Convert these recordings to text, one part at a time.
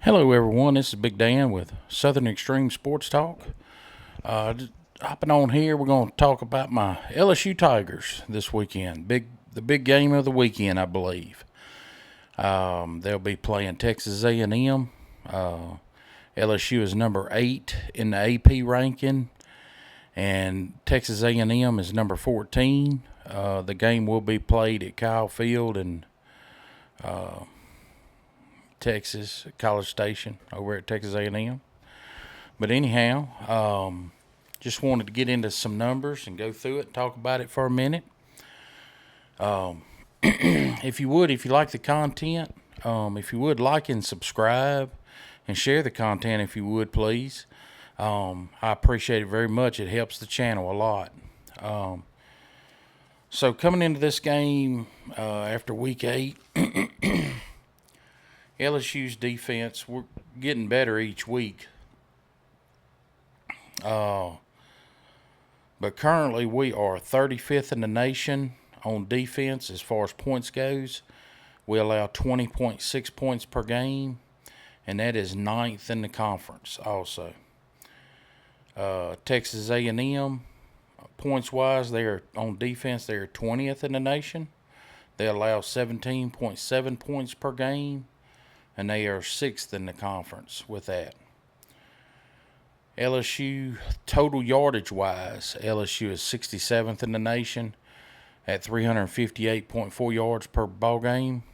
Hello, everyone. This is Big Dan with Southern Extreme Sports Talk. Just hopping on here, we're going to talk about my LSU Tigers this weekend. The big game of the weekend, I believe. They'll be playing Texas A&M. LSU is number 8 in the AP ranking, and Texas A&M is number 14. The game will be played at Kyle Field in Texas, College Station, over at Texas A&M. But anyhow, just wanted to get into some numbers and go through it and talk about it for a minute. If you like the content, if you would like and subscribe and share the content, if you would, please. I appreciate it very much. It helps the channel a lot. So coming into this game after week 8, LSU's defense, we're getting better each week. But currently we are 35th in the nation on defense as far as points goes. We allow 20.6 points per game, and that is 9th in the conference also. Texas A&M, points-wise, they are on defense, they are 20th in the nation. They allow 17.7 points per game, and they are 6th in the conference with that. LSU, total yardage-wise, LSU is 67th in the nation at 358.4 yards per ball game.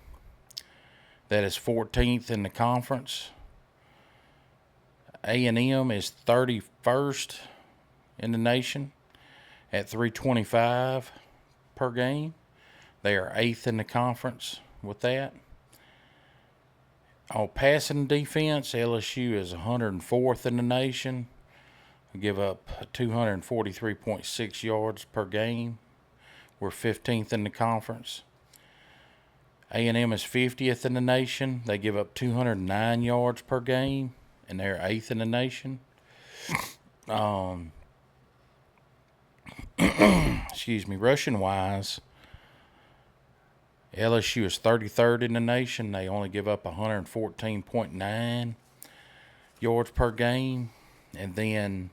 That is 14th in the conference. A&M is 31st in the nation at 325 per game. They are 8th in the conference with that. On passing defense, LSU is 104th in the nation. We give up 243.6 yards per game. We're 15th in the conference. A&M is 50th in the nation. They give up 209 yards per game, and they're 8th in the nation. Rushing-wise, LSU is 33rd in the nation. They only give up 114.9 yards per game. And then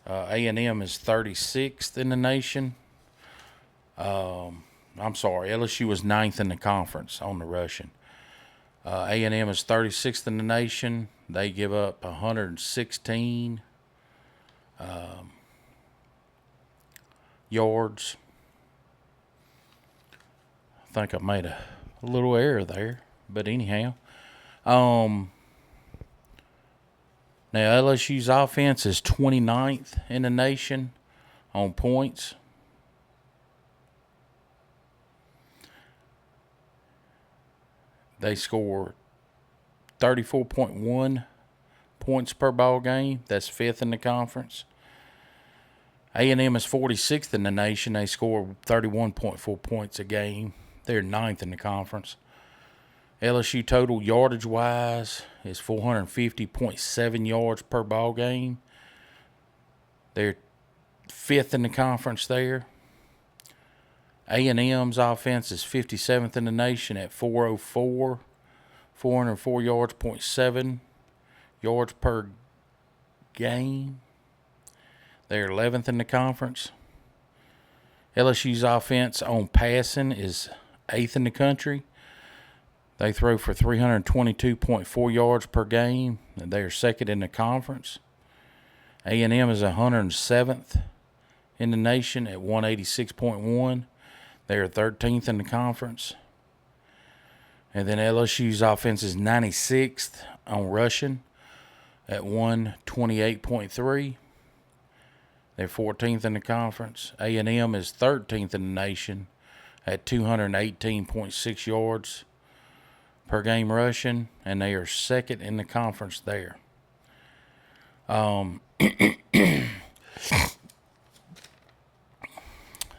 A&M is 36th in the nation. LSU was 9th in the conference on the rushing. A&M is 36th in the nation. They give up 116 yards. I think I made a little error there, but anyhow. Now LSU's offense is 29th in the nation on points. They score 34.1 points per ball game. That's 5th in the conference. A&M is 46th in the nation. They score 31.4 points a game. They're 9th in the conference. LSU total yardage-wise is 450.7 yards per ball game. They're 5th in the conference there. A&M's offense is 57th in the nation at 404 yards, 0.7 yards per game. They're 11th in the conference. LSU's offense on passing is 8th in the country. They throw for 322.4 yards per game, and they are 2nd in the conference. A&M is 107th in the nation at 186.1. They are 13th in the conference. And then LSU's offense is 96th on rushing at 128.3. They're 14th in the conference. A&M is 13th in the nation at 218.6 yards per game rushing, and they are 2nd in the conference there.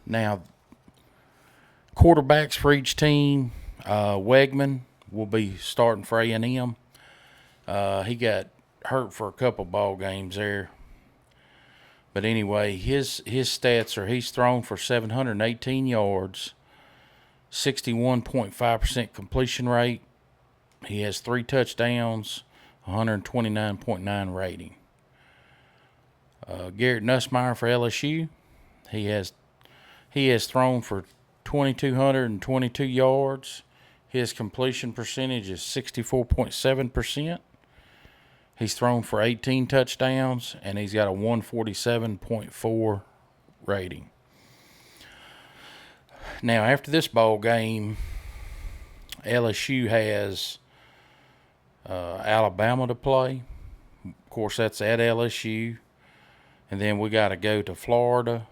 Now, quarterbacks for each team, Wegman will be starting for A&M. He got hurt for a couple ball games there. But anyway, his stats are he's thrown for 718 yards, 61.5% completion rate. He has 3 touchdowns, 129.9 rating. Garrett Nussmeier for LSU. He has thrown for 2,222 yards. His completion percentage is 64.7%. He's thrown for 18 touchdowns, and he's got a 147.4 rating. Now, after this ball game, LSU has Alabama to play. Of course, that's at LSU. And then we got to go to Florida.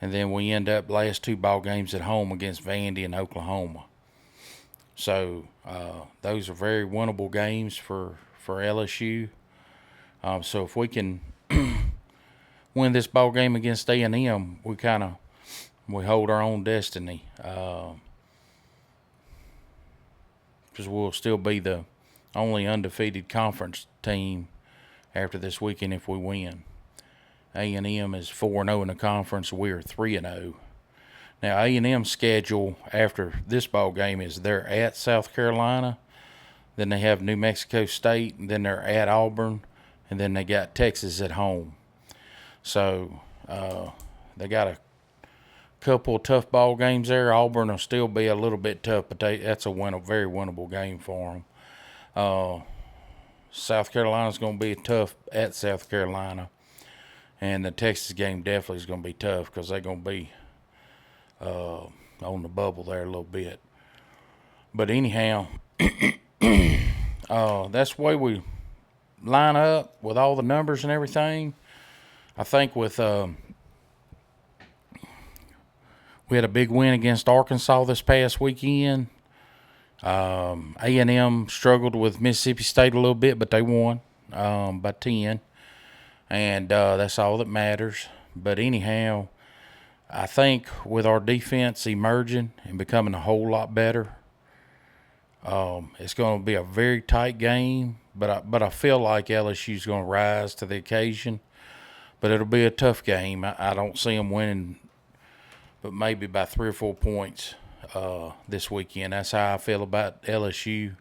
And then we end up last two ball games at home against Vandy and Oklahoma. So those are very winnable games for LSU. So if we can win this ball game against A&M, we hold our own destiny. Because we'll still be the only undefeated conference team after this weekend if we win. A&M is 4-0 in the conference. We're 3-0. Now, A&M's schedule after this ball game is they're at South Carolina, then they have New Mexico State, and then they're at Auburn, and then they got Texas at home. So they got a couple of tough ball games there. Auburn will still be a little bit tough, but that's a very winnable game for them. South Carolina's going to be tough at South Carolina. And the Texas game definitely is going to be tough because they're going to be on the bubble there a little bit. But anyhow, that's the way we line up with all the numbers and everything. I think with we had a big win against Arkansas this past weekend. A&M struggled with Mississippi State a little bit, but they won by 10. And that's all that matters. But anyhow, I think with our defense emerging and becoming a whole lot better, it's going to be a very tight game. But I feel like LSU's going to rise to the occasion. But it'll be a tough game. I don't see them winning, but maybe by 3 or 4 points this weekend. That's how I feel about LSU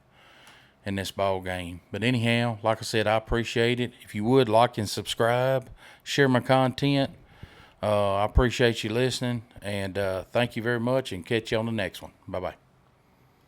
in this ball game. But anyhow, like I said, I appreciate it. If you would like and subscribe, share my content. I appreciate you listening, and thank you very much, and catch you on the next one. Bye-bye.